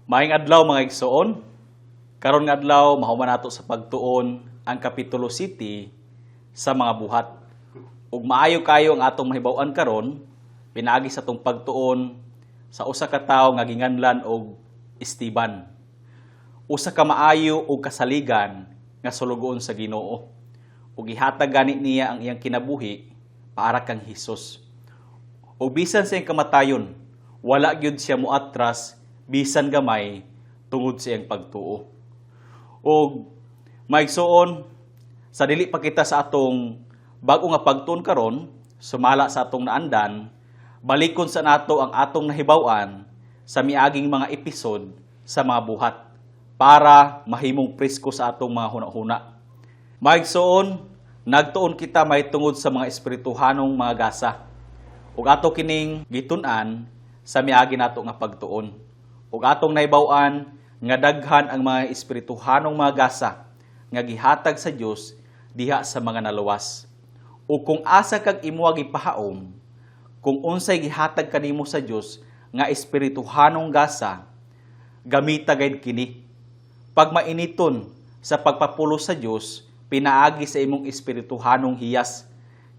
Maayong adlaw mga igsoon. Karon nga adlaw mahuman nato sa pagtuon ang kapitulo 7 sa mga buhat. Ug maayo kayo ang atong mahibaw-an karon pinaagi sa atong pagtuon sa usa ka tawo nga ginganlan og Esteban. Usa ka maayo ug kasaligan nga sulugoon sa Ginoo. Ug gihatag gani niya ang iyang kinabuhi para kang Hesus. Ug bisan sa iyang kamatayon, wala gyud siya moatras bisan gamay tungod sa iyang pagtuo. O maigsoon, sa dili pa kita sa atong bago nga pagtuon karon, sumala sa atong naandan, balikon sa nato ang atong nahibaw-an sa miaging mga episode sa mga buhat para mahimong presko sa atong mga huna-huna. Maigsoon, nagtuon kita may tungod sa mga espirituhanong mga gasa. Ug ato kining gitun-an sa miagi nato nga pagtuon. Ug atong nahibaw-an nga daghan ang mga espirituhanong mga gasa nga gihatag sa Dios diha sa mga naluwas. O kung asa kag imo gipahaom, kung unsay gihatag kanimo sa Dios nga espirituhanong gasa, gamita gayud kini. Pag mainiton sa pagpapulo sa Dios, pinaagi sa imong espirituhanong hiyas,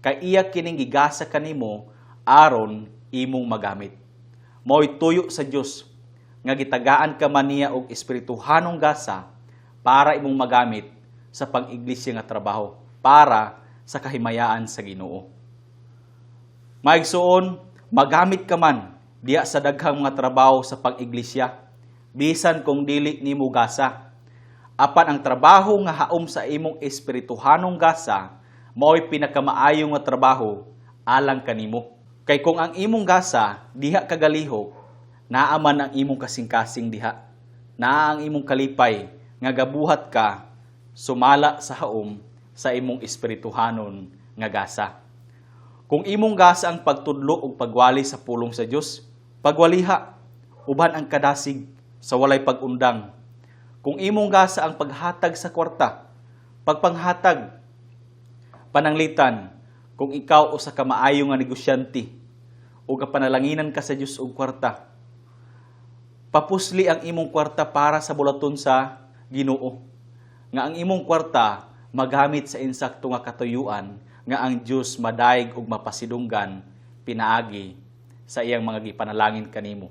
kay iya kining gigasa kanimo aron imong magamit. Mao'y tuyo sa Dios nga gitagaan ka man niya og espirituhanong gasa para imong magamit sa pang-iglesia nga trabaho para sa kahimayaan sa Ginoo. Maigsuon, magamit ka man diya sa daghang mga trabaho sa pang-iglesia bisan kung dili nimo gasa. Apan ang trabaho nga haom sa imong espirituhanong gasa mao'y pinakamaayo nga trabaho alang kanimo. Kay kung ang imong gasa diha kagalihok, naaman ang imong kasing-kasing diha. Naa ang imong kalipay nga gabuhat ka sumala sa haom sa imong espirituhanon nga gasa. Kung imong gasa ang pagtudlo ug pagwali sa pulong sa Dios, pagwaliha uban ang kadasig sa walay pag-undang. Kung imong gasa ang paghatag sa kwarta, pagpanghatag, pananglitan, kung ikaw usa ka maayo nga negosyante o kapanalanginan ka sa Dios og kwarta, papusli ang imong kwarta para sa bulaton sa Ginoo. Nga ang imong kwarta magamit sa insakto nga katuyuan nga ang Dios madaig ug mapasidunggan pinaagi sa iyang mga gipanalangin kanimo.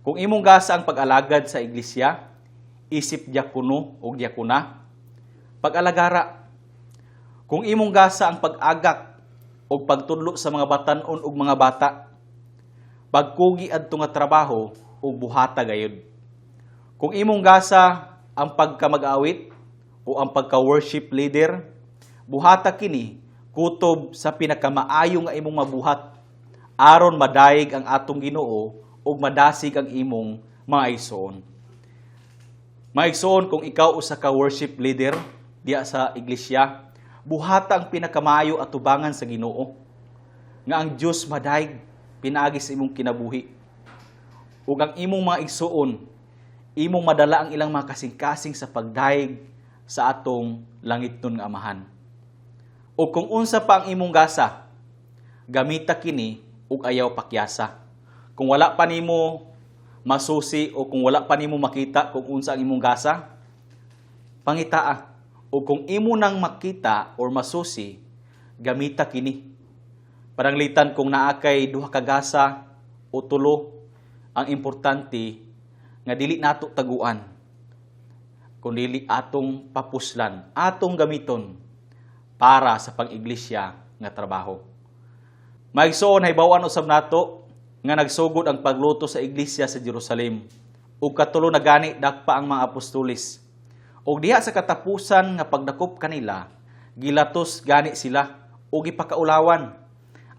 Kung imong gasa ang pag-alagad sa iglesia, isip diakono o diakona, pag-alagara. Kung imong gasa ang pag-agak o pagtudlo sa mga batan-on ug mga bata, pagkugi adto nga trabaho o buhata gayud. Kung imong gasa ang pagkamag-awit o ang pagka-worship leader, buhata kini kutob sa pinakamaayo nga imong mabuhat aron madaig ang atong Ginoo ug madasig ang imong mga igsoon. Mga igsoon, kung ikaw usa ka worship leader diya sa iglesia, buhata ang pinakamaayo at tubangan sa Ginoo nga ang Dios madaig pinaagi sa imong kinabuhi. Ug ang imong mga igsoon, imong madala ang ilang mga kasing-kasing sa pagdaig sa atong langitnon nga Amahan. O kung unsa pa ang imong gasa, gamita kini ug ayaw pakyasa. Kung wala pa nimo masusi o kung wala pa nimo makita kung unsa ang imong gasa, pangitaa. O kung imo nang makita or masusi, gamita kini. Pananglitan kung naa kay duha ka gasa o tulo, ang importante nga dili nato taguan, kundi atong papuslan, atong gamiton para sa pang-iglesia nga trabaho. Maigsoon, hibaw-an usab nato nga nagsugod ang pagluto sa iglesia sa Jerusalem ug katulo na gani dakpa ang mga apostoles. Ug diha sa katapusan nga pagdakop kanila, gilatos gani sila ug gipakaulawan.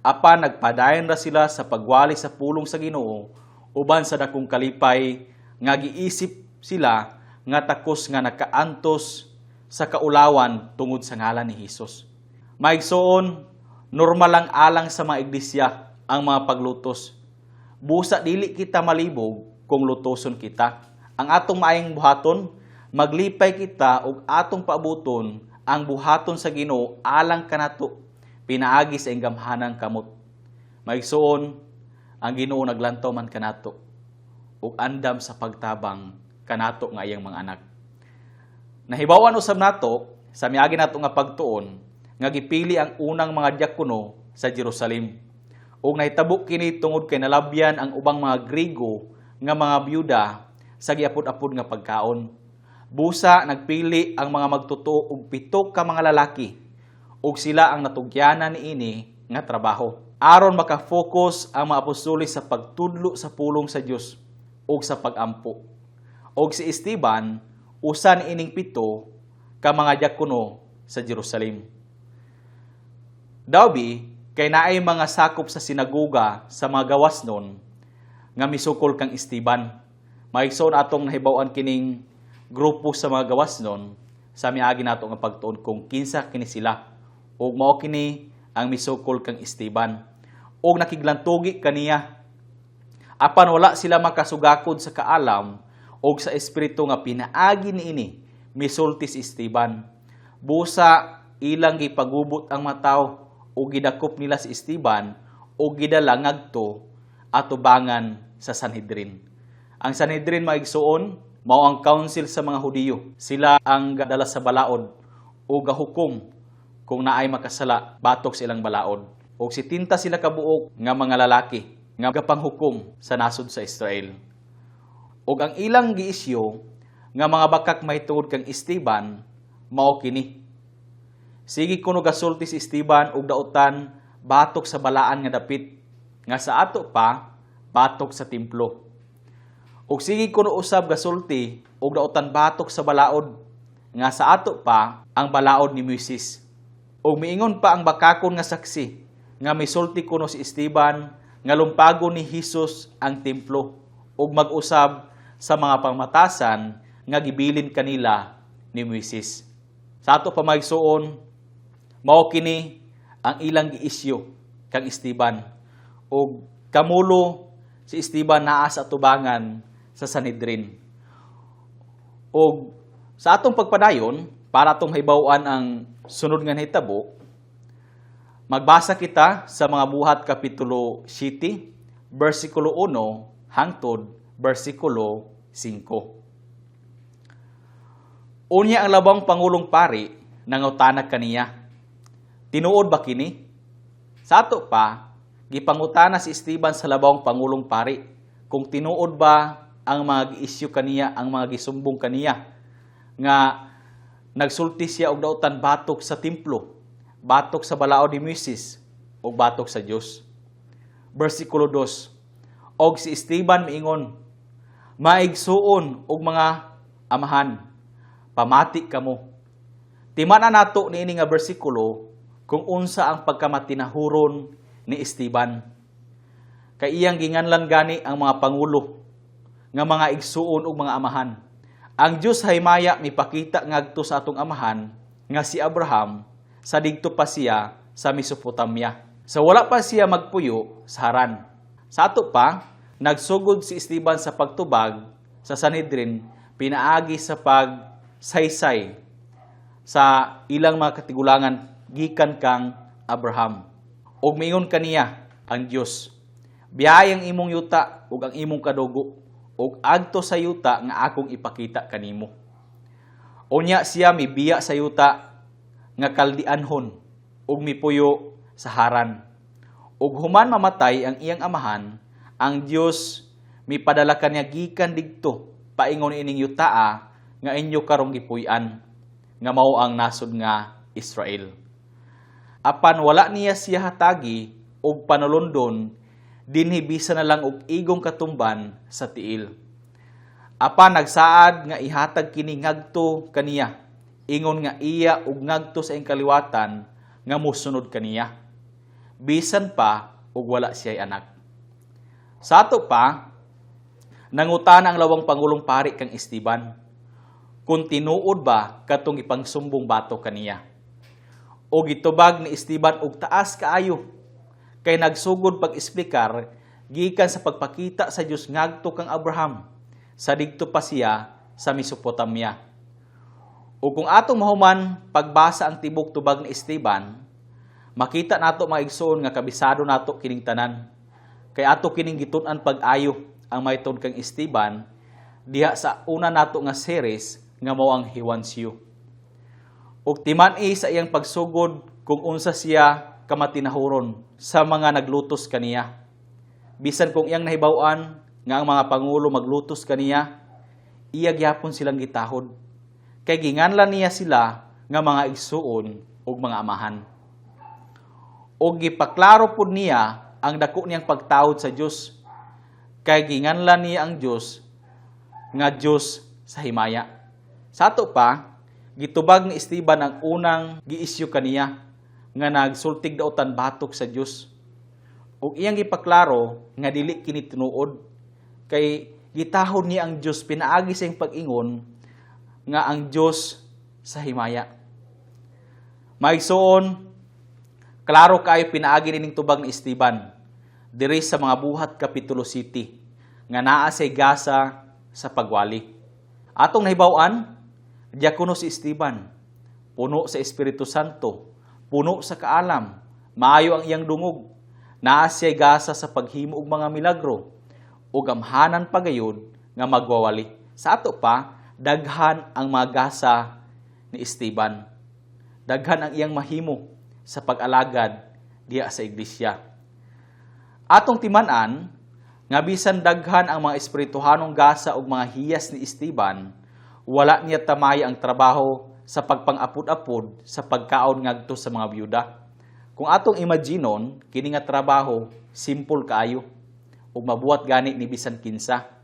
Apan nagpadayon ra sila sa pagwali sa pulong sa Ginoo uban sa dakong kalipay nga giisip sila nga takos nga nakaantos sa kaulawan tungod sa ngalan ni Hesus. Maigsoon, normal lang alang sa mga iglesia ang mga paglutos. Busa dili kita malibog kung lutoson kita. Ang atong maayong buhaton, maglipay kita ug atong paabuton ang buhaton sa Ginoo alang kanato pinaagi sa enggamhanang kamot. Maigsoon, ang Ginoo naglantaw man kanato. ug andam sa pagtabang kanato nga iyang mga anak. Nahibawan usab nato sa miagi nato nga pagtuon nga gipili ang unang mga diakono sa Jerusalem. Ug nahitabo kini tungod kay nalabyan ang ubang mga Griego nga mga byuda sa giapod-apod nga pagkaon. Busa nagpili ang mga magtutuo og 7 ka mga lalaki ug sila ang natugyanan niini nga trabaho. Aron maka-focus ang mga apostoles sa pagtudlo sa pulong sa Dios ug sa pag-ampo. Og si Esteban usa niining 7 ka mga diakono sa Jerusalem. Dawbi kay naay mga sakop sa sinagoga sa mga gawas nun nga misukol kang Esteban. Maigsoon atong nahibaw-an kining grupo sa mga gawas nun sa miagi nato nga pagtuon kung kinsa kini sila. Ug mao kini ang misukol kang Esteban. Ug nakiglantugi kaniya. Apan wala sila makasugakod sa kaalam ug sa espiritu nga pinaagi niini misulti si Esteban. Busa ilang gipagubot ang mataw ug gidakop nila si Esteban ug gidala ngadto atubangan sa Sanhedrin. Ang Sanhedrin maigsuon mao ang council sa mga Hudiyo. Sila ang gadala sa balaod o gahukom kung naay makasala batok sa ilang balaod. O si tinta sila kabuok nga mga lalaki nga gapanghukom sa nasod sa Israel. O ang ilang giisyo nga mga bakak mahitungod kang Esteban mao kini. Sige kuno gasulti si Esteban og dautan batok sa balaan nga dapit nga sa ato pa batok sa templo. Ug sige kuno usab gasulti og dautan batok sa balaod nga sa ato pa ang balaod ni Moises. Ug miingon pa ang bakakon nga saksi nga misulti kuno si Esteban nga lumpagon ni Hesus ang templo ug mag-usab sa mga pangmatasan nga gibilin kanila ni Moises. Sa ato pa maigsuon mao kini ang ilang giisyo kang Esteban ug kamulo si Esteban naa sa atubangan sa Sanhedrin. Ug sa atong pagpadayon para atong hibaw-an ang sunod nga nahitabo, magbasa kita sa mga Buhat kapitulo 7 bersikulo 1 hangtod bersikulo 5. Unya ang labang pangulong pari nangutana kaniya, tinuod ba kini? Sa ato pa, gipangutana si Esteban sa labang pangulong pari kung tinuod ba ang mga giisyu kaniya, ang mga gisumbong kaniya nga nagsulti siya og dautan batok sa templo, batok sa balaod ni Moises ug batok sa Dios. Bersikulo 2. Og si Esteban miingon, maigsuon og mga amahan, pamati kamo. Timan-an nato niini nga bersikulo kung unsa ang pagkamatinahuron ni Esteban. Kay iyang ginganlan gani ang mga pangulo nga mga igsuon ug mga amahan. Ang Dios haymaya mipakita ngadto sa atong amahan nga si Abraham sa digto pa siya sa Mesopotamia. Sa wala pa siya magpuyo sa Haran. Sa ato pa, nagsugod si Esteban sa pagtubag sa Sanhedrin pinaagi sa pagsaysay sa ilang mga katigulangan gikan kang Abraham. Ug miingon kaniya ang Dios, biyayang imong yuta ug ang imong kadugo ug adto sa yuta nga akong ipakita kanimo. Unya siya mibiya sa yuta nga kaldianhon ug mipuyo sa Haran. Ug human mamatay ang iyang amahan, ang Dios mipadala kaniya gikan digto paingon ining yutaa nga inyo karong gipuy-an nga mao ang nasod nga Israel. Apan wala niya siya hatagi og panulundon dinhi bisan na lang og igong katumban sa tiil. Apan nagsaad nga ihatag kini ngadto kaniya, ingon nga iya og ngadto sa iyang kaliwatan nga mosunod kaniya. Bisan pa og wala siya'y anak. Sa ato pa, nangutana ang lawang pangulong pari kang Esteban, kung tinuod ba katong ipangsumbong bato kaniya. O gitubag ni Esteban og taas kaayo, kay nagsugod pag-esplikar gikan sa pagpakita sa Dios ngadto kang Abraham sa digto pa siya sa Mesopotamia. O kung atong mahuman pagbasa ang tibok tubag ni Esteban, makita nato mga igsoon nga kabisado nato kining tanan. Kay ato kining gitun-an pag-ayo ang maytod kang Esteban diha sa una nato nga series nga mao ang Hiwansyo. Ug timan-i sa iyang pagsugod kung unsa siya kamatinahuron sa mga naglutos kaniya. Bisan kung iyang nahibaw-an nga ang mga pangulo maglutos kaniya, iya gyapon silang gitahod. Kay ginganlan niya sila nga mga igsuon ug mga amahan. O gipaklaro pud niya ang dako niyang pagtawod sa Dios, kay ginganlan niya ang Dios nga Dios sa himaya. Sa ato pa, gitubag ni Esteban ang unang giisyu kaniya nga nagsultig daotan batok sa Dios. Ug iyang gipaklaro nga dili kini tinuod, kay gitahod niya ang Dios pinaagi sa iyang pag-ingon nga ang Dios sa himaya. Maigsoon, klaro kayo pinaagi nining tubag ni Esteban diri sa mga buhat kapitulo 7 nga naa say gasa sa pagwali. Atong nahibaw-an, diakono si Esteban, puno sa Espiritu Santo, puno sa kaalam, maayo ang iyang dungog, naa siya gasa sa paghimo og mga milagro, ug gamhanan pagayod nga magwawali. Sa ato pa, daghan ang mga gasa ni Esteban. Daghan ang iyang mahimo sa pag-alagad diha sa iglesia. Atong timan-an nga bisan daghan ang mga espirituhanong gasa ug mga hiyas ni Esteban, wala niya tamay ang trabaho sa pagpang-apod-apod sa pagkaon ngadto sa mga byuda. Kung atong imaginon, kini nga trabaho simple kaayo ug mabuhat gani ni bisan kinsa.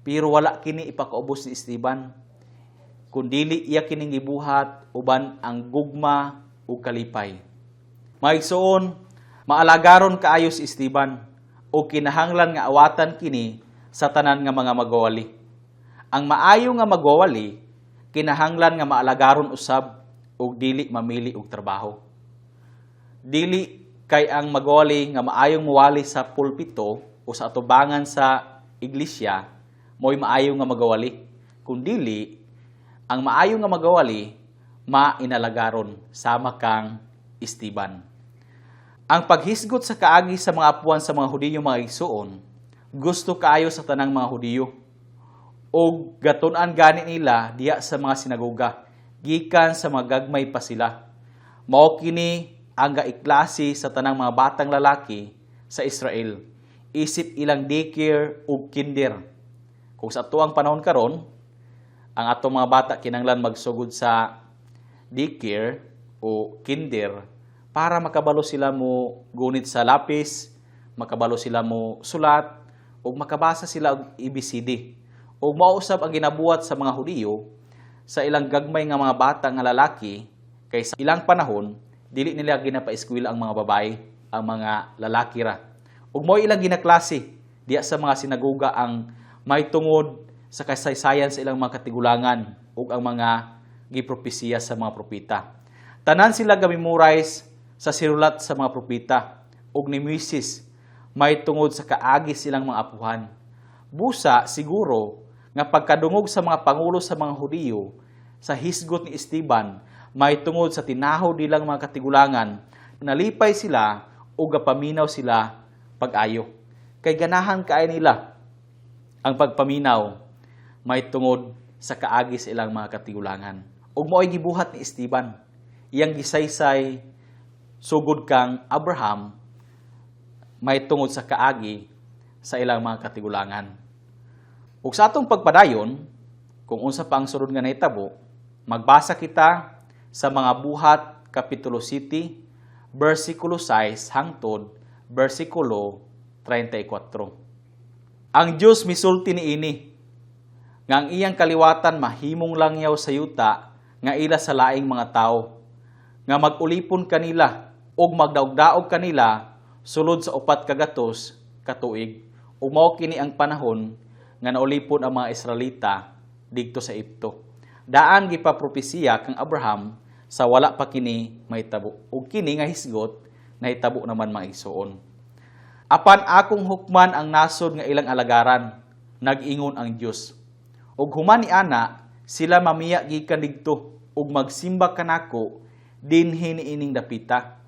Pero wala kini ipakaubos ni Esteban, kundili iya kining gibuhat uban ang gugma ug kalipay. Maigsoon, maalagaron kaayo si Esteban o kinahanglan nga awatan kini sa tanan nga mga magwawali. Ang maayo nga magwawali, kinahanglan nga maalagaron usab ug dili mamili og trabaho. Dili kay ang magwawali nga maayong muwali sa pulpito o sa atubangan sa iglesia mo'y maayo nga magwawali. Kundili, ang maayo nga magwawali, mainalagaron sama kang Esteban. Ang paghisgot sa kaagi sa mga apuan sa mga Hudiyo mga igsuon, gusto kaayo sa tanang mga Hudiyo. O gatun-an gani nila diya sa mga sinagoga, gikan sa mga gagmay pa sila. Mao kini ang gaiklase sa tanang mga batang lalaki sa Israel. Isip ilang daycare ug kinder. Kung sa tuang panahon karon, ang atong mga bata kinanglan magsugod sa daycare o kinder para makabalo sila mo gunit sa lapis, makabalo sila mo sulat, o makabasa sila og ABCD. O mausab ang ginabuhat sa mga Hudiyo sa ilang gagmay nga mga bata nga lalaki, kay sa ilang panahon, dili nila ginapa-eskwela ang mga babae, ang mga lalaki ra. Ug mao ilang ginaklase diya sa mga sinagoga ang may tungod sa kasaysayan sa ilang mga katigulangan ug ang mga gipropesiya sa mga propeta. Tanan sila gamemorize sa sirulat sa mga propeta ug ni Moises may tungod sa kaagi silang mga apuhan. Busa siguro nga pagkadungog sa mga pangulo sa mga Hudiyo sa hisgot ni Esteban may tungod sa tinahaw nilang mga katigulangan, nalipay sila o gapaminaw sila pag-ayo. Kay ganahan kaay nila ang pagpaminaw may tungod sa kaagi sa ilang mga katigulangan. Ug mao'y gibuhat ni Esteban, iyang gisaysay sugod kang Abraham may tungod sa kaagi sa ilang mga katigulangan. Ug sa atong pagpadayon, kung unsa pa ang sunod nga nahitabo, magbasa kita sa mga buhat kapitulo 7, bersikulo 6 hangtod bersikulo 34. Ang Dios misulti niini nga ang iyang kaliwatan mahimong langyaw sa yuta nga ila sa laing mga tao, nga mag-ulipon kanila ug magdaog-daog kanila sulod sa 4 kagatos katuig. Ug mao kini ang panahon nga naulipon ang mga Israelita didto sa Egipto. Daan gipapropesiya kang Abraham sa wala pa kini mahitabo. Ug kini nga hisgot nahitabo naman mga igsoon. Apan akong hukman ang nasod nga ilang alagaran, nag-ingon ang Dios. Ug human ni ana sila mamiya gikan didto ug magsimba kanako dinhi niining dapita.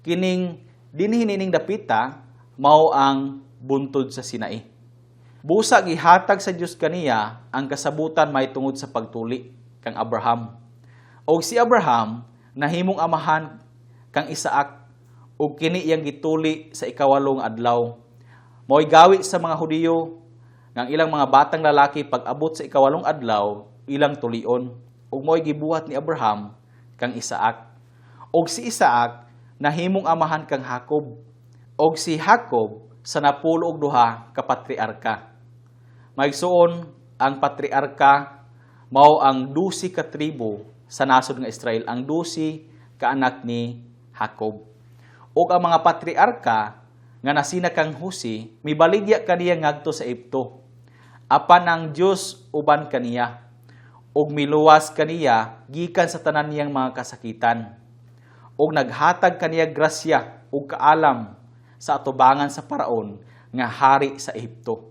Kining dinhi niining dapita mao ang buntod sa Sinai. Busa gihatag sa Dios kaniya ang kasabutan may tungod sa pagtuli kang Abraham. Og si Abraham nahimong amahan kang Isaac ug kini iyang gituli sa ikawalong adlaw. Mao'y gawi sa mga Hudiyo ng ilang mga batang lalaki pag-abot sa ikawalong adlaw ilang tulion ug mao'y gibuhat ni Abraham kang Isaac. Og si Isaac nahimong amahan kang Jacob og si Jacob sa 12 ka patriarka. Maigsuon ang patriarka mao ang 12 ka tribo sa nasod nga Israel, ang 12 ka anak ni Jacob. Ug ang mga patriarka nga nasina kang Jose, mibaligya kaniya ngadto sa Egipto. Apan ang Dios uban kaniya ug miluwas kaniya gikan sa tanan niyang mga kasakitan. Ug naghatag kaniya grasya ug kaalam sa atubangan sa Paraon nga hari sa Ehipto,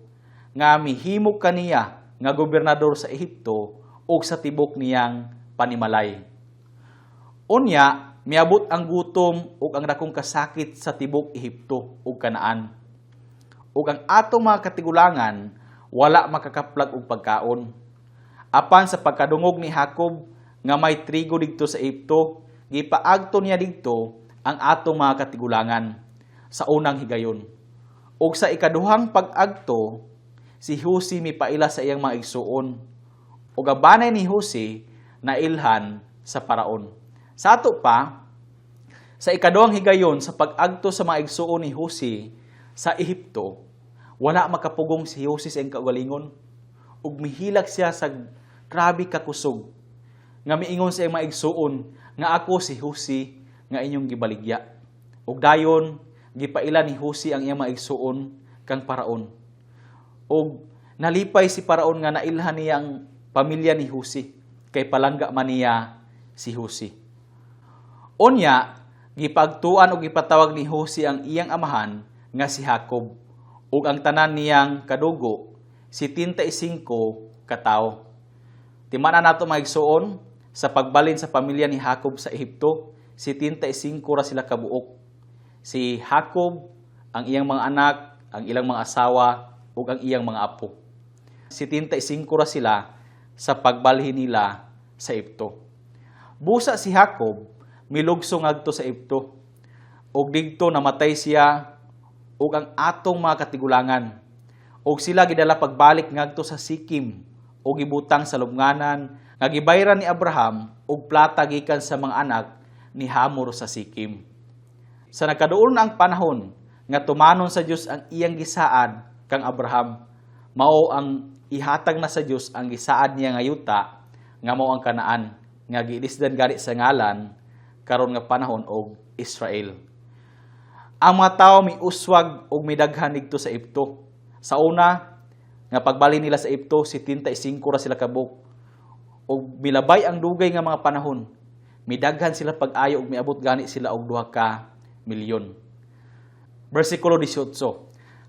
nga mihimo kaniya nga gobernador sa Ehipto ug sa tibok niyang panimalay. Unya, miabot ang gutom ug ang dakong kasakit sa tibok Ehipto ug Kanaan. Ug ang atong mga katigulangan wala makakaplag og pagkaon. Apan sa pagkadungog ni Jacob nga may trigo didto sa Ehipto, gipaagto niya didto ang atong mga katigulangan sa unang higayon. Ug sa ikaduhang pag-agto, si Jose mipaila sa iyang mga igsuon. Ug ang banay ni Jose nailhan sa Paraon. Sa ato pa, sa ikaduhang higayon sa pag-agto sa mga igsuon ni Jose sa Ehipto, wala makapugong si Jose sa iyang kaugalingon ug mihilak siya sa grabe kakusog nga miingon sa iyang mga igsuon nga ako si Jose nga inyong gibaligya. Ug dayon gipaila ni Jose ang iyang mga igsuon kang Paraon. Og nalipay si Paraon nga nailhan niya ang pamilya ni Jose, kay palangga man niya si Jose. Unya, gipagtuan o gipatawag ni Jose ang iyang amahan nga si Jacob, ug ang tanan niyang kadugo, 75 ka tawo. Timanan nato mga igsuon, sa pagbalin sa pamilya ni Jacob sa Ehipto, 75 ra sila kabuok. Si Jacob, ang iyang mga anak, ang ilang mga asawa, ug ang iyang mga apo. 75 ra sila sa pagbalhin nila sa Ehipto. Busa si Jacob, milugso ngadto sa Ehipto. Ug didto namatay siya ug ang atong mga katigulangan. Ug sila gidala pagbalik ngadto sa Sikim ug gibutang sa lubnganan nga gibayran ni Abraham og plata gikan sa mga anak ni Hamor sa Sikim. Sa nagkaduol na ang panahon nga tumanon sa Dios ang iyang gisaad kang Abraham, mao ang ihatag na sa Dios ang gisaad niya nga yuta nga mao ang Kanaan nga giilisdan gani sa ngalan karon nga panahon og Israel. Ang mga tawo miuswag og midaghan didto sa Ehipto. Sa una nga pagbali nila sa Ehipto, 75 ra sila kabuk. Og milabay ang dugay nga mga panahon. Midaghan sila pag-ayo og miabot gani sila og 2 ka milyon. Bersikulo 18.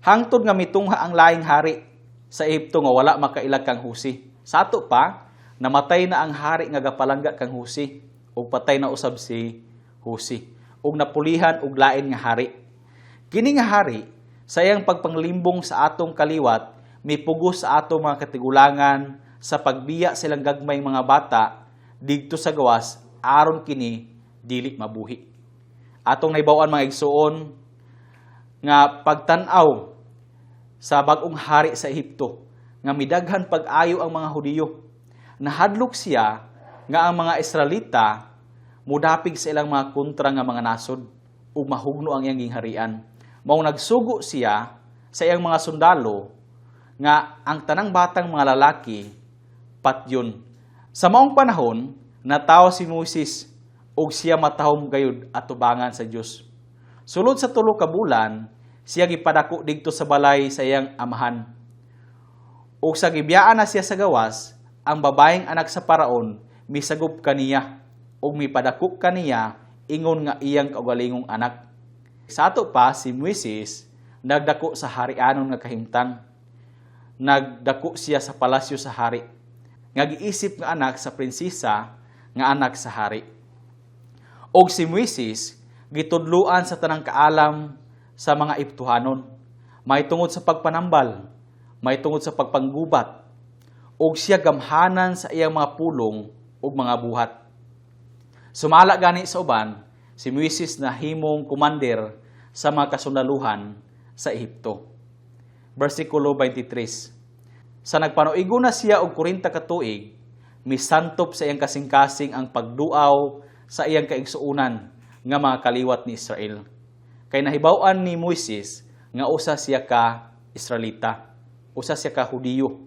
Hangtod nga mitungha ang laing hari sa Ehipto nga wala makailag kang Jose. Sa ato pa, namatay na ang hari nga gapalangga kang Jose ug patay na usab si Jose ug napulihan og lain nga hari. Kini nga hari sa iyang pagpanglimbong sa atong kaliwat mipugos sa atong mga katigulangan sa pagbiya silang gagmay mga bata didto sa gawas aron kini dili mabuhi. Atong nahibaw-an mga igsuon nga pagtan-aw sa bag-ong hari sa Ehipto nga midaghan pag-ayo ang mga Hudiyo. Nahadlok siya nga ang mga Israelita mudapig sa ilang mga kontra nga mga nasod ug mahugno ang iyang gingharian. Mao nagsugo siya sa iyang mga sundalo nga ang tanang batang mga lalaki patyon. Sa maong panahon, natawo si Moses ug siya matahom gayud atubangan sa Dios. Sulod sa 3 ka bulan, siya gipadako didto sa balay sa iyang amahan. Ug sa gibiyaan na siya sa gawas, ang babaeng anak sa Paraon misagop kaniya ug mipadako kaniya ingon nga iyang kaugalingong anak. Sa ato pa si Moises nagdako sa harianon nga kahimtang. Nagdako siya sa palasyo sa hari. Nga giisip nga anak sa prinsesa nga anak sa hari. Og si Moises gitudluan sa tanang kaalam sa mga Ehiptohanon, may tungod sa pagpanambal, may tungod sa pagpanggubat, ug siya gamhanan sa iyang mga pulong ug mga buhat. Sumala gani sa uban, si Moises na himong kumander sa mga kasundaluhan sa Ehipto. Versikulo 23. Sa nagpanuigo na siya og 40 ka tuig, misantop sa iyang kasing-kasing ang pagduaw sa iyang kaigsuunan nga mga kaliwat ni Israel. Kay nahibaw-an ni Moises nga usa siya ka Israelita, usa siya ka Hudiyo,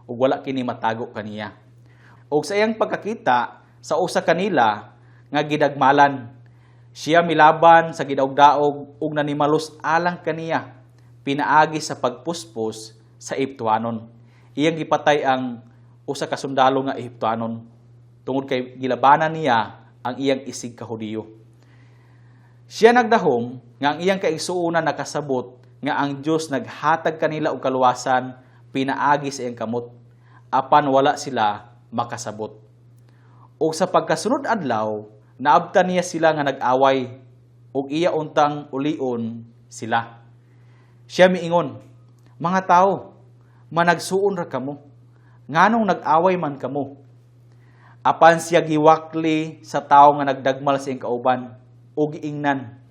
ug wala kini matago kaniya. Ug sa iyang pagkakita sa usa kanila nga gidagmalan, siya milaban sa gidaog-daog ug nanimalos alang kaniya, pinaagi sa pagpuspos sa Ehiptoanon. Iyang gipatay ang usa ka sundalo nga Ehiptoanon tungod kay gilabanan niya ang iyang isig ka Hudiyo. Siya nagdahom nga ang iyang kaigsuonan nakasabot nga ang Dios naghatag kanila og kaluwasan pinaagi sa iyang kamot, apan wala sila makasabot. O sa pagkasunod adlaw, naabtan niya sila nga nag-away, ug iya untang ulion sila. Siya miingon, "Mga tao, managsuon ra kamo, nganong nag-away man kamo?" Apan siya giwakli sa tao nga nagdagmal sa iyang kauban, ug giingnan,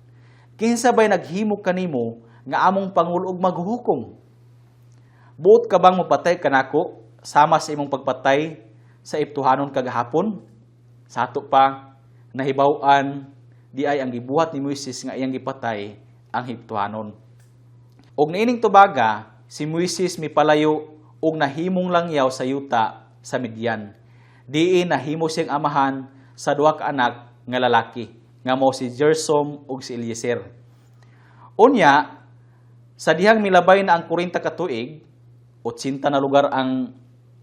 "Kinsa bay naghimo kanimo nga among pangulo og maghuhukom? Buot ka bang mapatay kanako sama sa imong pagpatay sa Ehiptohanon kagahapon?" Sato pa, nahibaw-an di ay ang gibuhat ni Moises nga iyang gipatay ang Ehiptohanon. Og niining tubaga, si Moises mipalayo og nahimong langyaw sa yuta sa Midian. Diin nahimo siyang amahan sa duha ka anak nga lalaki, nga mao si Gersom ug si Eliezer. Unya, sa dihang milabay na ang 40 ka tuig, 80 na lugar ang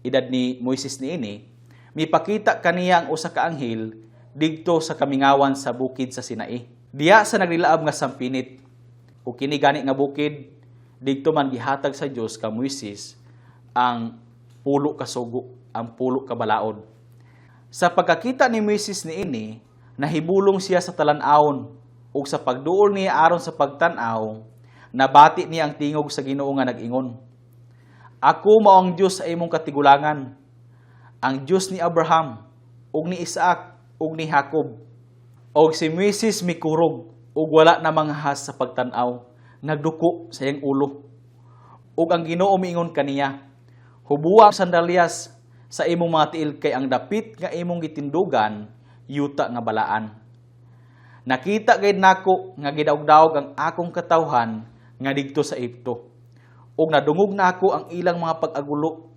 edad ni Moises niini, mipakita kaniya ang usa ka anghel didto sa kamingawan sa bukid sa Sinai. Diya sa naglilaab nga sampinit, ug kini gani nga bukid didto man gihatag sa Dios ka Moises ang pulo ka sugo, ang pulo ka balaod. Sa pagkakita ni Moises niini, nahibulong siya sa talan-awon, ug sa pagduol niya aron sa pagtan-aw, nabati niya ang tingog sa Ginoo nga nag-ingon, "Ako mao ang Dios sa imong katigulangan, ang Dios ni Abraham, ug ni Isaac, ug ni Jacob." Og si Moises mikurog, ug wala na manghas sa pagtan-aw, nagduko sa iyang ulo. Ug ang Ginoo miingon kaniya, "Hubuang sandalyas sa imong mga tiil kay ang dapit nga imong gitindugan, yuta nga balaan. Nakita gayud nako nga gidaog-daog ang akong katawhan nga didto sa Ehipto. Ug nadungog na ako ang ilang mga pag-agulo,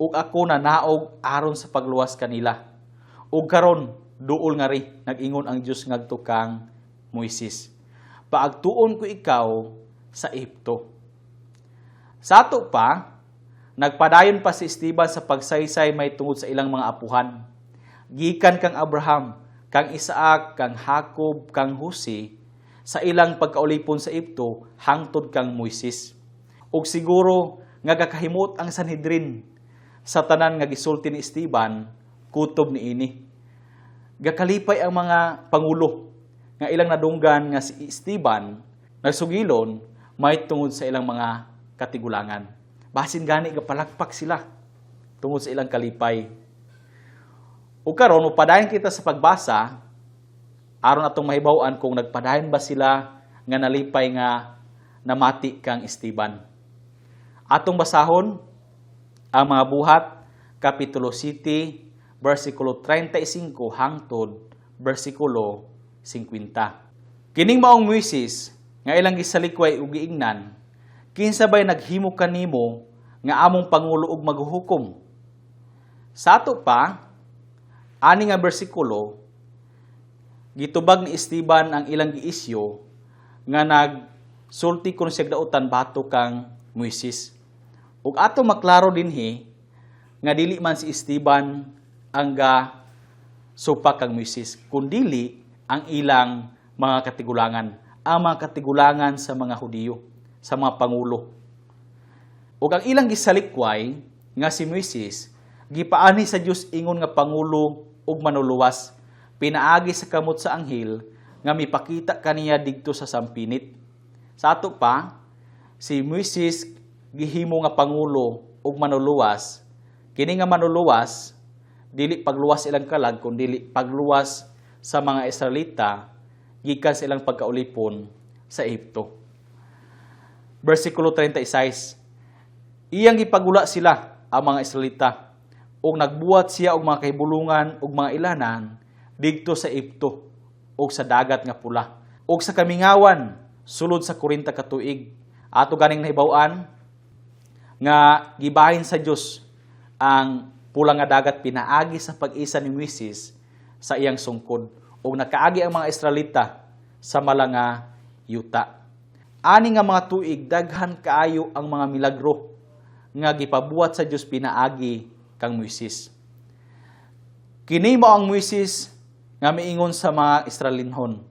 ug ako nanaog aron sa pagluwas kanila. Ug karon duol nga ri nag-ingon ang Dios ngadto kang Moises, paagtuon ko ikaw sa Ehipto." Sa ato pa, nagpadayon pa si Esteban sa pagsaysay may tungod sa ilang mga apuhan. Gikan kang Abraham, kang Isaac, kang Jacob, kang Jose, sa ilang pagkaulipon sa Ehipto, hangtod kang Moises. Ug siguro nga gakahimot ang Sanhedrin sa tanan nga gisulti ni Esteban, kutob niini. Gakalipay ang mga pangulo nga ilang nadunggan nga si Esteban nagsugilon may tungod sa ilang mga katigulangan. Basin gani gapalagpak sila tungod sa ilang kalipay. Ug karon upadayon kita sa pagbasa aron atong mahibaw-an kung nagpadayon ba sila nga nalipay nga namati kang Esteban. Atong basahon ang mga buhat kapitulo 7 versikulo 35 hangtod versikulo 50. Kining maong Moises nga ilang gisalikway ug giingnan, kinsa bay naghimo kanimo nga among pangulo ug maghuhukom? Sa ato pa, ani nga bersikulo, gitubag ni Esteban ang ilang giisyo nga nagsulti kun siya dautan bato kang Moises. Ug ato maklaro dinhi nga dili man si Esteban ang supa kang Moises, kundili ang ilang mga katigulangan, ang mga katigulangan sa mga Hudiyo, sa mga pangulo. Ug ang ilang gisalikway nga si Moises, gipaani sa Dios ingon nga pangulo ug manuluwas, pinaagi sa kamot sa anghel nga mipakita kaniya didto sa sampinit. Sa ato pa, si Moises gihimo nga pangulo ug manuluwas, kini nga manuluwas dili pagluwas ilang kalag kundi pagluwas sa mga Israelita gikan sa ilang pagkaulipon sa Ehipto. Versikulo 36. Iyang gipagula sila ang mga Israelita ug nagbuhat siya og mga kahibulungan ug mga ilanan didto sa Ehipto ug sa dagat nga pula ug sa kamingawan sulod sa 40 ka tuig. Ato ganing nahibaw-an nga gibahin sa Dios ang pula nga dagat pinaagi sa pag-isa ni Moises sa iyang sungkod ug nakaagi ang mga Israelita sa malanga yuta. Ani nga mga tuig daghan kaayo ang mga milagro nga gipabuhat sa Dios pinaagi kang Moises. Kini mao ang Moises nga miingon sa mga Israelinhon.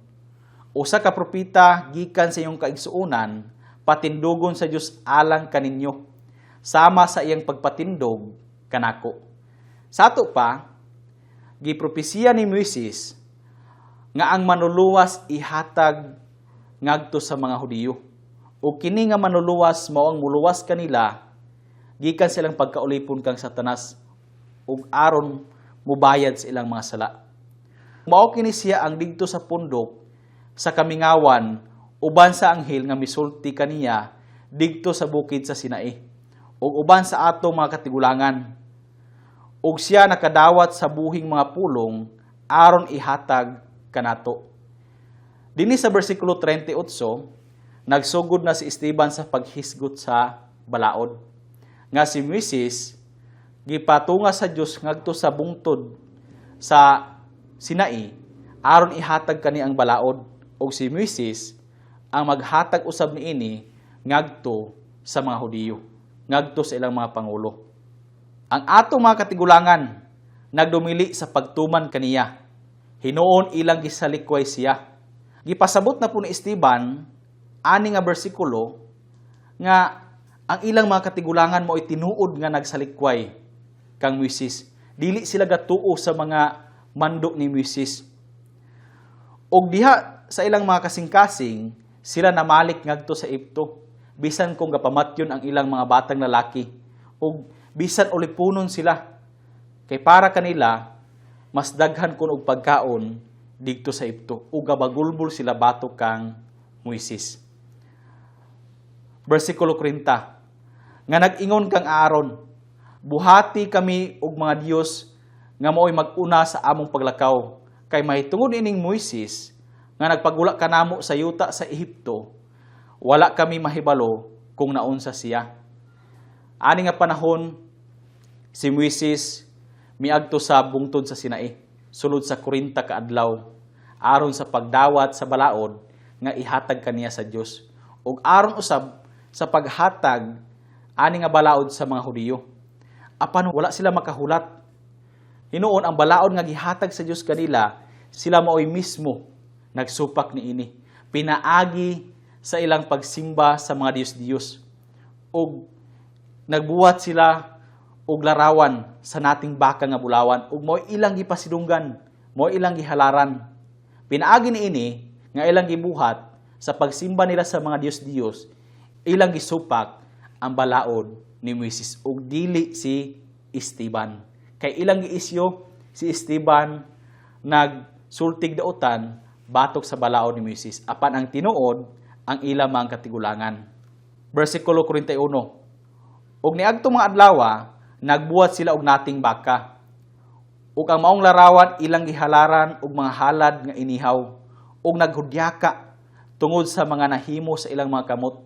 Usa ka propeta gikan sa iyong kaigsuonan patindogon sa Dios alang kaninyo sama sa iyang pagpatindog kanako. Sa ato pa, gipropesiya ni Moises nga ang manuluwas ihatag ngadto sa mga Hudiyo. O kini nga manuluwas mao ang muluwas kanila gikan silang pagkaulipon kang Satanas ug aron mubayad sa ilang mga sala. Mao kini siya ang didto sa pundok sa kamingawan uban sa anghel nga misulti kaniya didto sa bukid sa Sinai ug uban sa atong mga katigulangan. Ug siya nakadawat sa buhing mga pulong aron ihatag kanato. Dinhi sa bersikulo 38, nagsugod na si Esteban sa paghisgot sa balaod. Nga si Moises gipatunga sa Dios ngadto sa bungtod sa Sinai aron ihatag kani ang balaod ug si Moises ang maghatag usab niini ngadto sa mga Hudiyo, ngadto sa ilang mga pangulo. Ang atong mga katigulangan nagdumili sa pagtuman kaniya. Hinuon ilang gisalikway siya. Gipasabot na po ni Esteban ani nga bersikulo nga ang ilang mga katigulangan mo itinuod nga nagsalikway kang Moises. Dili sila gatuo sa mga mandok ni Moises. Og diha sa ilang mga kasing-kasing sila namalik ngadto sa Ehipto bisan kung gapamatyon ang ilang mga batang lalaki ug bisan ulipunon sila kay para kanila mas daghan kun og pagkaon didto sa Ehipto ug gabagulbol sila batok kang Moises. Bersikulo 40. Nga nag-ingon kang Aaron, buhati kami og mga Dios nga mao'y mag-una sa among paglakaw kay mahitungod ining Moises nga nagpagula kanamo sa yuta sa Ehipto, wala kami mahibalo kung naunsa siya. Ani nga panahon, si Moises miadto sa bungtod sa Sinai, sulod sa 40 ka adlaw, aron sa pagdawat sa balaod nga ihatag kaniya sa Dios, ug aron usab sa paghatag ani nga balaod sa mga Hudiyo. Apan wala sila makahulat. Hinuon ang balaod nga gihatag sa Dios kanila, sila maoy mismo nagsupak niini. Pinaagi sa ilang pagsimba sa mga Diyos-Diyos. Ug nagbuhat sila og larawan sa nating baka nga bulawan ug mao ilang gipasidunggan, mao ilang gihalaran. Pinaagi niini nga ilang gibuhat sa pagsimba nila sa mga Diyos-Diyos, ilang gisupak ang balaod ni Moises ug dili si Esteban. Kay ilang giisyo si Esteban nagsultig daotan batok sa balaod ni Moises apan ang tinuod ang ilang mga katigulangan. Bersikulo 41. Ug niadtong mga adlaw nagbuhat sila og nating baka. Ug ang maong larawan ilang gihalaran og mga halad nga inihaw ug naghudyaka tungod sa mga nahimo sa ilang mga kamot.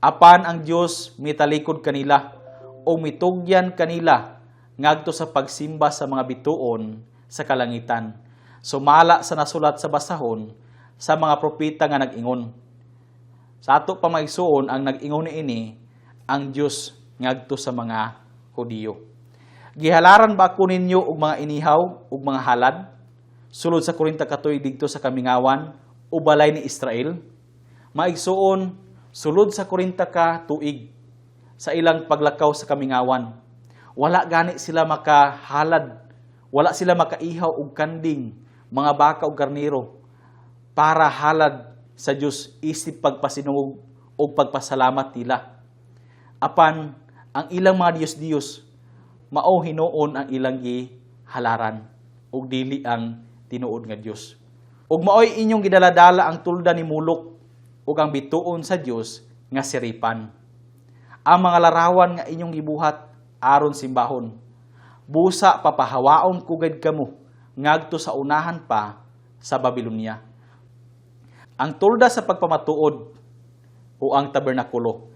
Apan ang Dios mitalikod kanila o mitugyan kanila ngadto sa pagsimba sa mga bituon sa kalangitan. Sumala sa nasulat sa basahon sa mga propeta nga nag-ingon. Sa ato pamaigsuon ang nag-ingon niini ang Dios ngadto sa mga Hudiyo. Gihalaran ba ako ninyo og mga inihaw ug mga halad sulod sa 40 ka tuig didto sa kamingawan o balay ni Israel? Maigsuon sulod sa 40 ka tuig sa ilang paglakaw sa kamingawan. Wala gani sila makahalad, wala sila makaihaw og kanding, mga baka o karnero para halad sa Dios isip pagpasinungog o pagpasalamat nila. Apan ang ilang mga Dios mao hinuon ang ilang gihalaran ug dili ang tinuod nga Dios. Ug maoy inyong gidaladala ang tulda ni Mulok ug ang bituon sa Dios nga siripan. Ang mga larawan nga inyong gibuhat aron simbahon. Busa papahawaon kugad kamo ngadto sa unahan pa sa Babilonia. Ang tulda sa pagpamatuod o ang tabernakulo.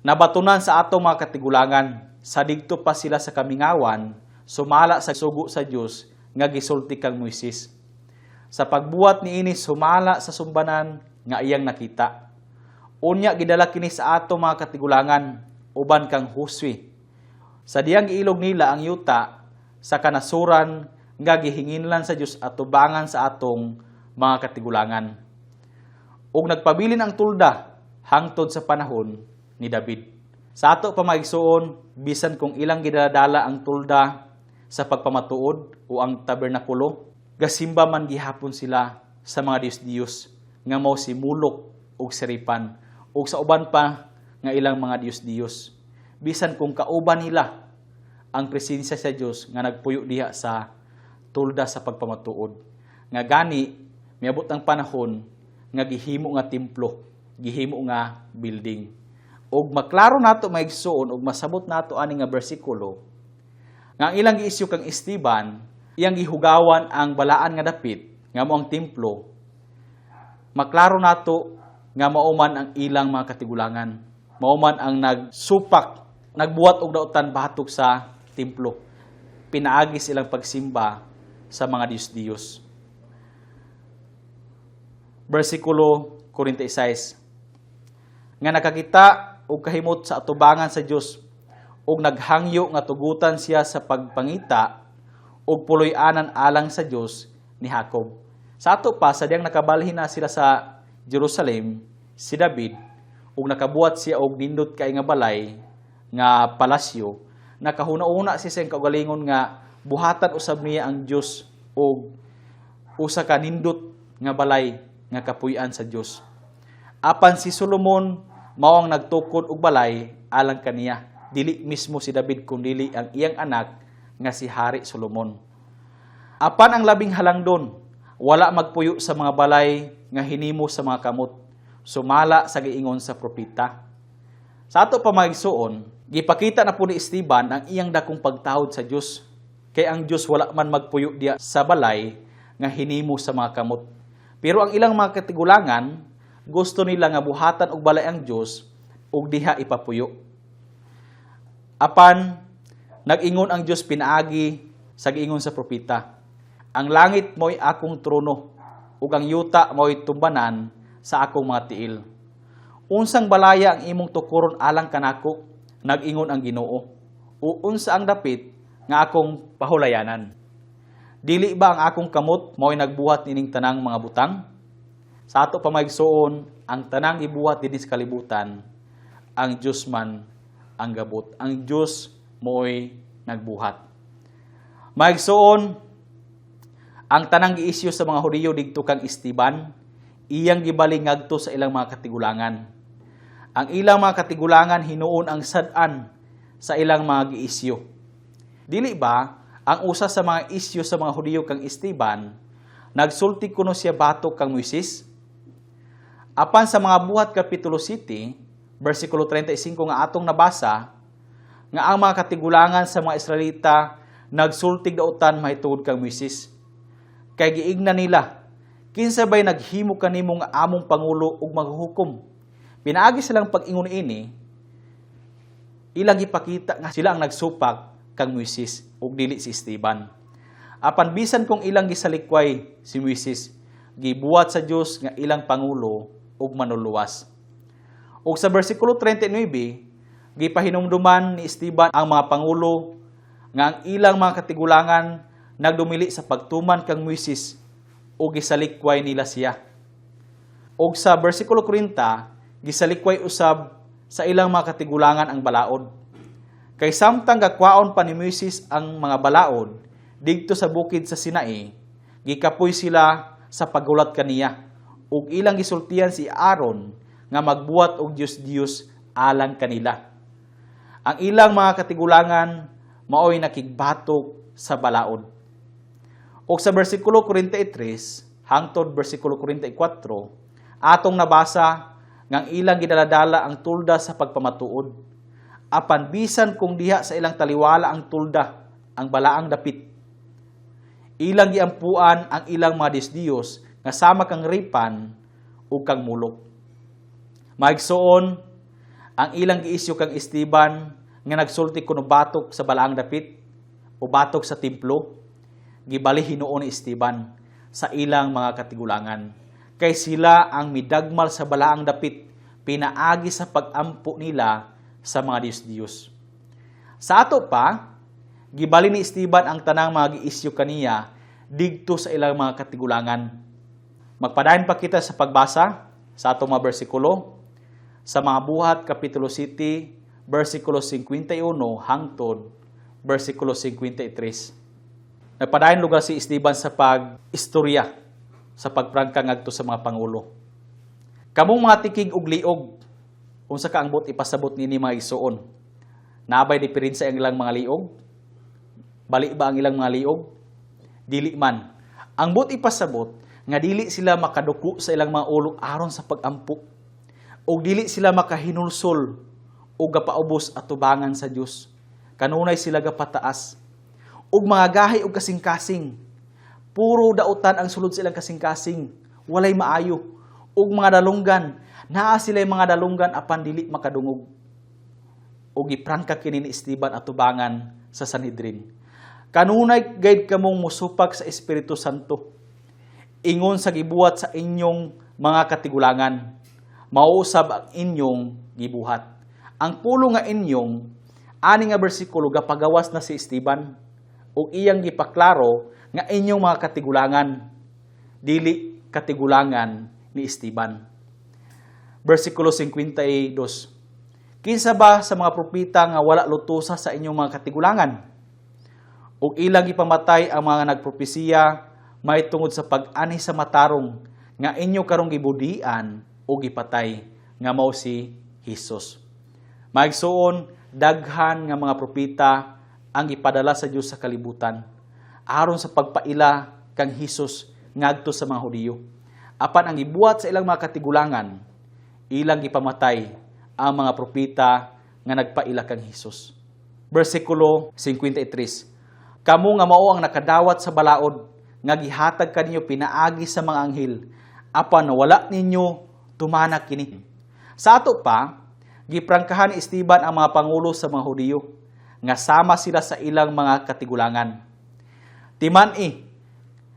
Nabatunan sa atong mga katigulangan, sa digto pa sila sa kamingawan, sumala sa sugo sa Dios nga gisulti kang Moises. Sa pagbuhat niini sumala sa sumbanan nga iyang nakita. Unya gidala kini sa atong mga katigulangan uban kang Josue. Sa diyang giilog nila ang yuta sa kanasuran nga gihinginlan sa Dios at tubangan sa atong mga katigulangan. Ug nagpabilin ang tulda hangtod sa panahon ni David. Sa ato pamaigsuon, bisan kung ilang gidaladala ang tulda sa pagpamatuod o ang tabernakulo, gasimba man gihapon sila sa mga Dios nga mao si Mulok ug Siripan ug sa uban pa nga ilang mga Dios. Bisan kung kauban nila ang presensya sa Dios nga nagpuyo diha sa tulda sa pagpamatuod. Nga gani miabot ang panahon nga gihimo nga templo, gihimo nga building. Ug maklaro nato maigsuon ug masabot nato ani nga bersikulo nga ang ilang giisyu kang Esteban, iyang gihugawan ang balaan nga dapit nga mao ang templo. Maklaro nato nga mao man ang ilang mga katigulangan, mao man ang nagsupak, nagbuhat og daotan batok sa templo. Pinaagi silang pagsimba sa mga Diyos. Versikulo 46. Nga nakakita og kahimot sa atubangan sa Dios ug naghangyo nga tugutan siya sa pagpangita ug puloy-anan alang sa Dios ni Jacob. Sa ato pa sa diyang nakabalhin na sila sa Jerusalem si David ug nakabuhat siya og nindot kay nga balay nga palasyo, nakahuna-una siya sa kaugalingon nga buhatan usab niya ang Dios ug usa ka nindot nga balay nga kapuy-an sa Dios. Apan si Solomon mao ang nagtukod og balay alang kaniya, dili mismo si David kundi ang iyang anak nga si Hari Solomon. Apan ang labing halangdon, wala magpuyo sa mga balay nga hinimo sa mga kamot, sumala sa giingon sa propeta. Sa ato pamaigsuon, gipakita na po ni Esteban ang iyang dakong pagtahod sa Dios, kay ang Dios wala man magpuyo diya sa balay nga hinimo sa mga kamot. Pero ang ilang mga katigulangan, gusto nila nga buhatan og balay ang Dios ug diha ipapuyo. Apan nag-ingon ang Dios pinaagi sa giingon sa propeta, ang langit mo'y akong trono ug ang yuta mo'y tumbanan sa akong mga tiil. Unsang balaya ang imong tukuron alang kanako, nag-ingon ang Ginoo, o unsa ang dapit nga akong pahulayanan? Dili ba ang akong kamot mo'y nagbuhat nining tanang mga butang? Sa ato pamaigsuon, ang tanang ibuhat dinhi sa kalibutan, ang Dios man ang gabot. Ang Dios mo'y nagbuhat. Maigsuon, ang tanang giisyu sa mga Hudiyo didto kang Esteban, iyang gibaling ngadto sa ilang mga katigulangan. Ang ilang mga katigulangan hinuon ang sad-an sa ilang mga giisyu. Dili ba ang usa sa mga isyu sa mga Hudiyo kang Esteban, nagsulti kuno siya batok kang Moises? Apan sa mga buhat kapitulo 7, versikulo 35 nga atong nabasa, nga ang mga katigulangan sa mga Israelita nagsultig daotan mahitungod kang Moises. Kay giigna nila, kinsa bay naghimo kanimo nga among pangulo ug maghukom? Pinaagi silang pag-ingon ini, ilang ipakita nga sila ang nagsupak kang Moises ug dili si Esteban. Apan bisan kung ilang gisalikway si Moises, gibuhat sa Dios nga ilang pangulo ug manuluwas. Ug sa bersikulo 39, gipahinumduman ni Esteban ang mga pangulo nga ang ilang mga katigulangan nagdumili sa pagtuman kang Moises ug gisalikway nila siya. Ug sa bersikulo 40, gisalikway usab sa ilang mga katigulangan ang balaod. Kay samtang gakwaon pa ni Moises ang mga balaod didto sa bukid sa Sinai, gikapoy sila sa pagulat kaniya ug ilang gisultihan si Aaron nga magbuhat og Dios alang kanila. Ang ilang mga katigulangan mao'y nakigbatok sa balaod. O sa versikulo 43 hangtod versikulo 44, atong nabasa ngang ilang gidaladala ang tulda sa pagpamatuod. Apan bisan kung diha sa ilang taliwala ang tulda, ang balaang dapit. Ilang giampuan ang ilang mga disdiyos nga sama kang ripan ug kang mulok. Maigsoon, ang ilang giisyo kang Esteban nga nagsulti kuno batok sa balaang dapit o batok sa templo, gibali hinuon ni Esteban sa ilang mga katigulangan. Kay sila ang midagmal sa balaang dapit, pinaagi sa pag-ampo nila sa mga Diyos-Diyos. Sa ato pa, gibali ni Esteban ang tanang mga giisyo kaniya digto sa ilang mga katigulangan. Magpadayon pa kita sa pagbasa sa atong mga bersikulo sa mga buhat kapitulo 7 versikulo 51 hangtod versikulo 53. Nagpadayon lugar si Esteban sa pag-istorya sa pagprangka ngadto sa mga pangulo. Kamong mga tikig ug liog, unsa ka ang ipasabot nini mga igsoon? Naabay diferensya ang ilang mga liog? Bali ba ang ilang mga liog? Dili man. Ang ipasabot nga dili sila makaduko sa ilang mga ulo aron sa pagampo. O dili sila makahinulsol o gapaubos at tubangan sa Dios. Kanunay sila gapataas. Ug mga gahi og kasing-kasing. Puro dautan ang sulod silang kasing-kasing. Walay maayo. Ug mga dalunggan. Naa sila mga dalunggan apan dili makadungog. Ug giprangka kini ni Esteban at tubangan sa Sanhedrin. Kanunay gayud kamong musupag sa Espiritu Santo. Ingon sa gibuhat sa inyong mga katigulangan. Mauusab ang inyong gibuhat. Ang pulo nga inyong, ani nga bersikulo gapagawas na si Esteban, o iyang gipaklaro nga inyong mga katigulangan, dili katigulangan ni Esteban. Bersikulo 52. Kinsa ba sa mga propeta nga wala lutusa sa inyong mga katigulangan? O ilang gipamatay ang mga nagpropesiya, may tungod sa pag-ani sa matarong, nga inyo karong gibudian, o gipatay nga mao si Hesus. Maigsoon, daghan nga mga propeta ang gipadala sa Dios sa kalibutan aron sa pagpaila kang Hesus ngadto sa mga Hudiyo. Apan ang gibuhat sa ilang mga katigulangan, ilang gipamatay ang mga propeta nga nagpaila kang Hesus. Bersikulo 53. Kamo nga mao ang nakadawat sa balaod nga gihatag kaninyo pinaagi sa mga anghel, apan wala ninyo tumana kini. Sa ato pa, giprangkahan ni Esteban ang mga pangulo sa mga Hudiyo, nga sama sila sa ilang mga katigulangan. Timan-i,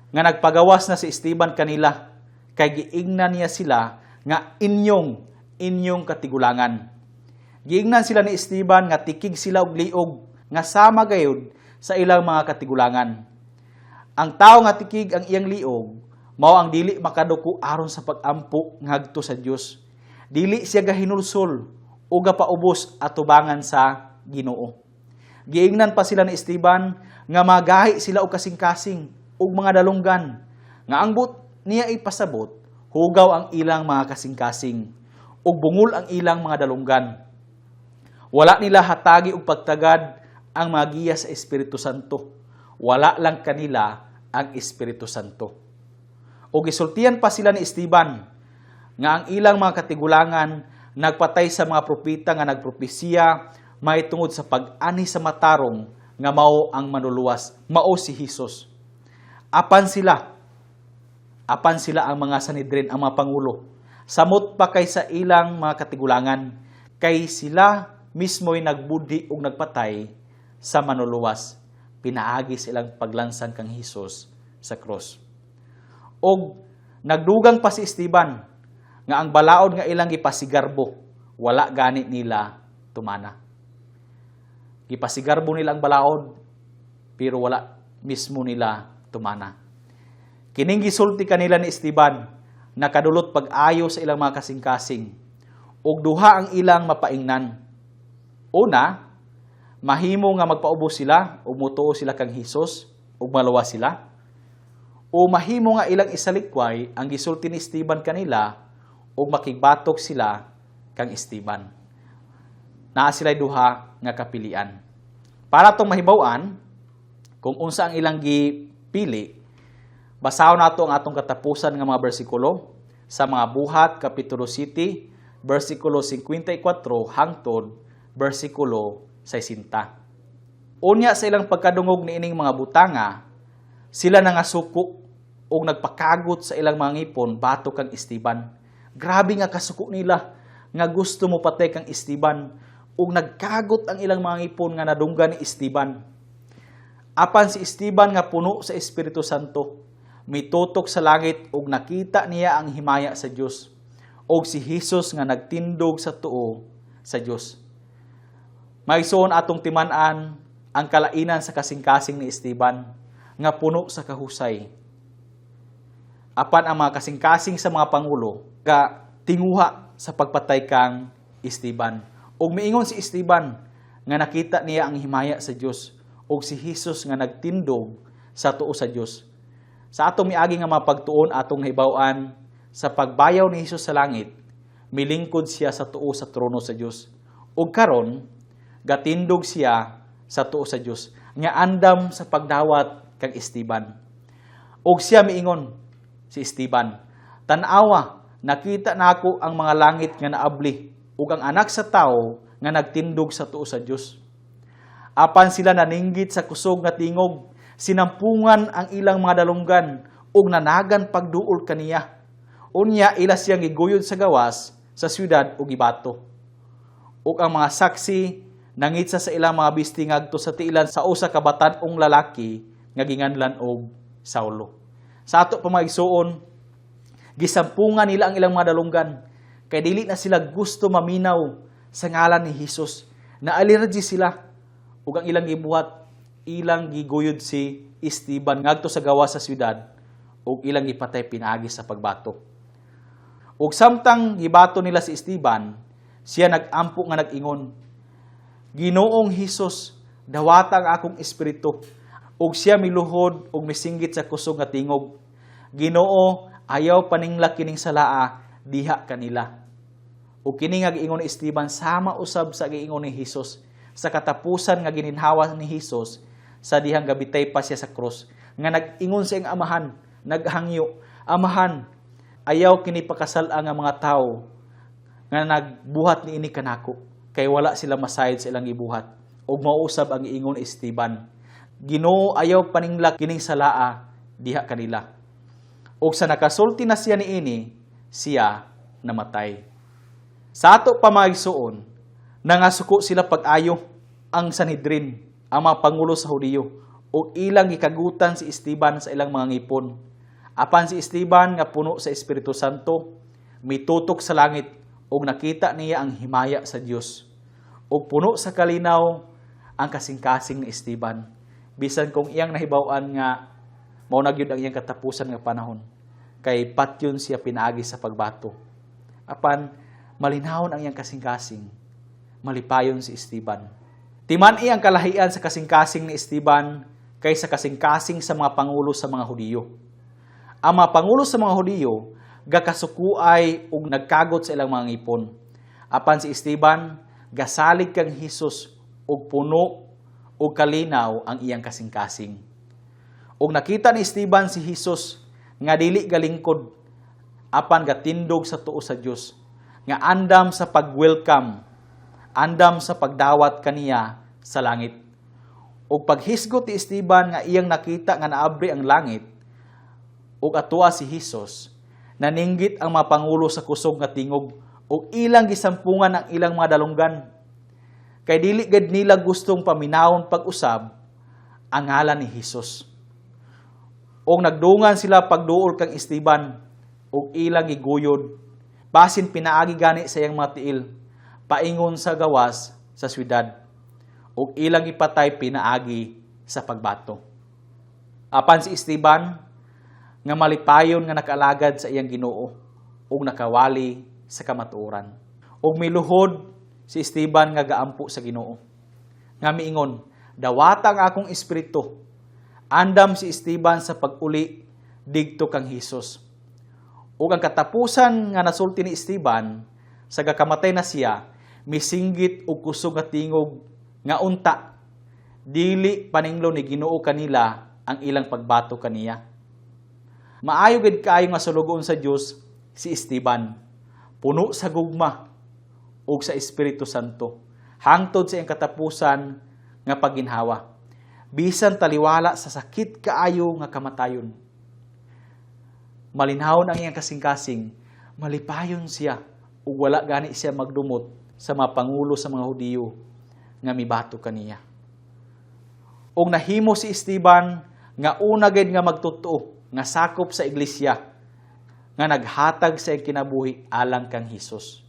nga nagpagawas na si Esteban kanila, kay giingnan niya sila nga inyong katigulangan. Giingnan sila ni Esteban nga tikig sila og liog, nga sama gayud sa ilang mga katigulangan. Ang tao nga tikig ang iyang liog, mao ang dili makaduko aron sa pag-ampo ngadto sa Dios. Dili siya gahinulsol o gapaubos at tubangan sa Ginoo. Giingnan pa sila ni Esteban nga magahi sila og kasing-kasing ug mga dalunggan, nga ang niya ipasabot, hugaw ang ilang mga kasing-kasing ug bungol ang ilang mga dalunggan. Wala nila hatagi og pagtagad ang mga giya sa Espiritu Santo. Wala lang kanila ang Espiritu Santo. O gisultihan pa sila ni Esteban nga ang ilang mga katigulangan nagpatay sa mga propeta nga nagpropesiya may tungod sa pag-ani sa matarong nga mao ang manuluwas, mao si Hesus. Apan sila ang mga Sanhedrin, ang mga pangulo, samot pa kay sa ilang mga katigulangan, kay sila mismo'y nagbudi ug nagpatay sa manuluwas. Pinaagi silang paglansan kang Hesus sa cross. Og nagdugang pa si Esteban nga ang balaod nga ilang gipasigarbo, wala gani nila tumana. Gipasigarbo nila ang balaod, pero wala mismo nila tumana. Kining gisulti kanila ni Esteban, nakadulot pag-ayo sa ilang mga kasing-kasing, ug duha ang ilang mapaingnan. Una, mahimo nga magpaubos sila ug mutuo sila kang Hesus ug maluwas sila. O mahimo nga ilang isalikway ang gisulti ni Esteban kanila ug makigbatok sila kang Esteban. naa sila'y duha nga kapilian. Para tong mahibaw-an kung unsa ang ilang gipili, basahon nato ang atong katapusan nga mga bersikulo sa mga Buhat kapitulo 7, bersikulo 54 hangtod bersikulo 60. Unya sa ilang pagkadungog ni ining mga butanga, sila nangasuko o nagpakagot sa ilang mga ngipon batok kang Esteban. Grabe nga kasuko nila nga gusto mo patay kang Esteban ug nagkagot ang ilang mga ngipon nga nadunggan ni Esteban. Apan si Esteban nga puno sa Espiritu Santo, mitutok sa langit ug nakita niya ang himaya sa Dios ug si Hesus nga nagtindog sa tuo sa Dios. Maigsoon atong timan-an ang kalainan sa kasing-kasing ni Esteban nga puno sa kahusay. Apan ang mga kasing-kasing sa mga pangulo ga tinguha sa pagpatay kang Esteban. Ug miingon si Esteban nga nakita niya ang himaya sa Dios ug si Hesus nga nagtindog sa tuo sa Dios. Sa atong miagi nga mapagtuon atong nahibaw-an sa pagbayaw ni Hesus sa langit, milingkod siya sa tuo sa trono sa Dios. Ug karon gatindog siya sa tuo sa Dios nga andam sa pagdawat kang Esteban. Ug siya miingon si Esteban, "Tan-awa, nakita nako ang mga langit nga naabli ug ang anak sa tawo nga nagtindog sa tuo sa Dios." Apan sila naninggit sa kusog nga tingog, sinampungan ang ilang mga dalunggan ug nanagan pagduol kaniya. Unya ila siyang giguyod sa gawas sa syudad ug gibato. Ug ang mga saksi nangitsa sa ilang mga bisti ngadto sa tiilan sa usa ka batan-ong lalaki nga ginganlan og Saulo. Sa ato pamaigsuon, gisampungan nila ang ilang mga dalunggan kay dili na sila gusto maminaw sa ngalan ni Hesus. Na-allergy sila ug ang ilang gibuhat, ilang giguyod si Esteban ngadto sa gawas sa syudad ug ilang gipatay pinaagi sa pagbato. Ug samtang gibato nila si Esteban, siya nag-ampo nga nag-ingon, "Ginoong Hesus, dawata ang akong espiritu." Ug siya miluhod ug misinggit sa kusog nga tingog, "Ginoo, ayaw paningla kining salaa, diha kanila." Ug kini nga giingon ni Esteban sama usab sa giingon ni Hesus sa katapusan nga gininhawa ni Hesus sa dihang gabitay pa siya sa krus, nga nag-ingon sa iyang amahan, naghangyo, "Amahan, ayaw kini pakasal-a nga mga tawo nga nagbuhat niini kanako, kay wala sila masayod sa ilang gibuhat." Ug mauusab ang giingon ni Esteban, "Ginoo, ayaw paningla kining salaa, diha kanila." Ug sa nakasulti na siya niini, siya namatay. Sa ato pamaigsuon, nangasuko sila pag-ayo ang Sanhedrin, ang mga pangulo sa Hudiyo, ug ilang gikagutan si Esteban sa ilang mga ngipon. Apan si Esteban nga puno sa Espiritu Santo, mitutok sa langit ug nakita niya ang himaya sa Dios. Ug puno sa kalinaw ang kasing-kasing ni Esteban, bisan kung iyang nahibaw-an nga mao na gyud ang iyang katapusan nga panahon, kay patyon siya pinaagi sa pagbato. Apan malinawon ang iyang kasing-kasing, malipayon si Esteban. Timan-i ang kalahian sa kasing-kasing ni Esteban kaysa kasing-kasing sa mga pangulo sa mga Hudiyo. Ang mga pangulo sa mga Hudiyo gakasukuay ug nagkagot sa ilang mga ngipon. Apan si Esteban gasalig kang Hesus ug puno ug kalinaw ang iyang kasing-kasing. Ug nakita ni Esteban si Hesus nga dili galingkod apan gatindog sa tuo sa Dios, nga andam sa pag-welcome, andam sa pagdawat kaniya sa langit. Ug paghisgot ni Esteban nga iyang nakita nga naabri ang langit ug atoa si Hesus, naninggit ang mga pangulo sa kusog nga tingog ug ilang gisampungan ang ilang mga dalunggan. Kay dili gid nila gustong paminawon pag-usab ang ngalan ni Hesus. Ug nagdungan sila pagduol kang Esteban ug ilang giguyod, basin pinaagi gani sa iyang mga tiil, paingon sa gawas sa syudad, ug ilang ipatay pinaagi sa pagbato. Apan si Esteban nga malipayon nga nakaalagad sa iyang Ginoo ug nakawali sa kamatuoran. Ug miluhod si Esteban nga gaampo sa Ginoo, nga miingon, "Dawata ang akong espiritu." Andam si Esteban sa pag-uli digto kang Hesus. Ug ang katapusan nga nasulti ni Esteban sa gakamatay na siya, misinggit og kusog nga tingog nga unta dili paninglo ni Ginoo kanila ang ilang pagbato kaniya. Maayo gid kaayo nga sulugon sa Dios si Esteban, puno sa gugma ug sa Espiritu Santo, hangtod sa iyang katapusan nga paginhawa. Bisan taliwala sa sakit kaayo nga kamatayon. Malinhawon ang iyang kasing-kasing, malipayon siya ug wala gani siya magdumot sa mga pangulo sa mga Hudiyo nga mibato kaniya. Og nahimo si Esteban nga una gid nga magtutoo nga sakop sa iglesia nga naghatag sa iyang kinabuhi alang kang Hesus.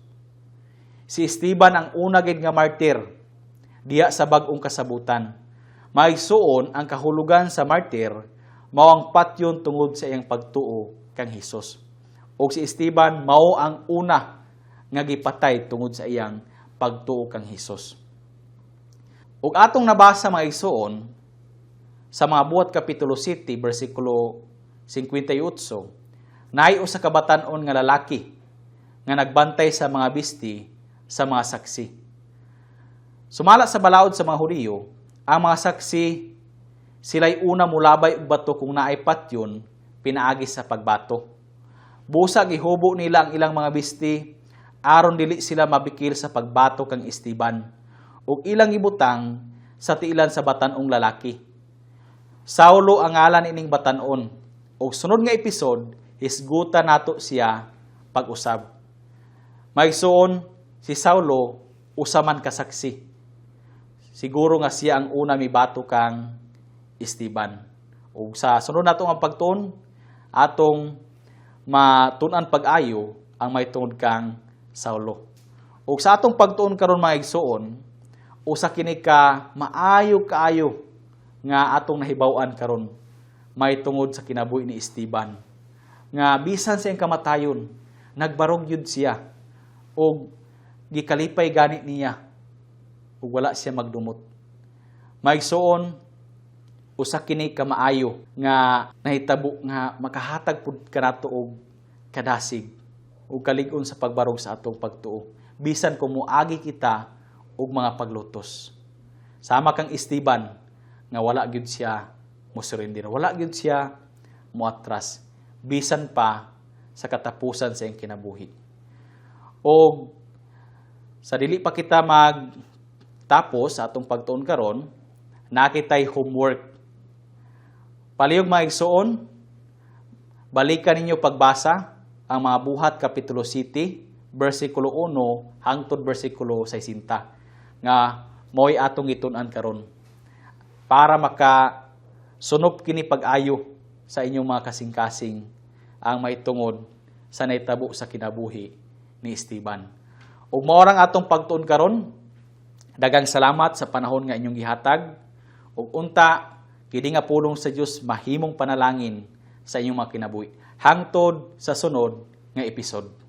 Si Esteban ang una gid nga martir diha sa bag-ong kasabutan. Maigsuon ang kahulugan sa martir mao ang patyon tungod sa iyang pagtuo kang Hesus. Og si Esteban mao ang una nga gipatay tungod sa iyang pagtuo kang Hesus. Ug atong nabasa mga igsuon sa mga Buhat Kapitulo 7 bersikulo 58, naay usa ka batan-on nga lalaki nga nagbantay sa mga bisti sa mga saksi. Sumala sa balaod sa mga Hudiyo, ang mga saksi sila'y una mulabay og bato kung naay patyon pinaagi sa pagbato. Busa gihubo nila ang ilang mga bisti aron dili sila mabikil sa pagbato kang Esteban ug ilang ibutang sa tiilan sa batan-ong lalaki. Saulo ang ngalan ining batan-on ug sunod nga episode hisgutan nato siya pag-usab. Maigsuon si Saulo usa man ka saksi. Siguro nga siya ang una mibato kang Esteban. Ug sa sunod nato nga pagtuon atong matun-an pag-ayo ang may tungod kang Saulo. Ug sa atong pagtuon karon mga igsuon, usa kini ka maayo kaayo nga atong nahibaw-an karon may tungod sa kinabuhi ni Esteban. Nga bisan sa iyang kamatayon, nagbarog yun siya ug gikalipay gani niya ug wala siya magdumot. Maigsuon, usa kini ka maayo nga nahitabo nga makahatag pud kanato og kadasig ug kalig-on sa pagbarog sa atong pagtuo. Bisan kung moagi kita og mga paglutos. Sama kang Esteban nga wala gyud siya mosurrender, wala gyud siya moatras bisan pa sa katapusan sa iyang kinabuhi. O sa dili pa kita magtapos sa atong pagtuon karon, nakitay homework. Palihog mga igsuon, balikan ninyo pagbasa ang mga Buhat Kapitulo 7, bersikulo 1 hangtod bersikulo 60 nga mo'y atong gitun-an karon para makasunop kini pag-ayo sa inyong mga kasing-kasing ang maitungod sa naitabo sa kinabuhi ni Esteban. Ug mao rang atong pagtuon karon. Daghang salamat sa panahon nga inyong gihatag ug unta kini nga pulong sa Dios mahimong panalangin sa inyong mga kinabuhi hangtod sa sunod nga episode.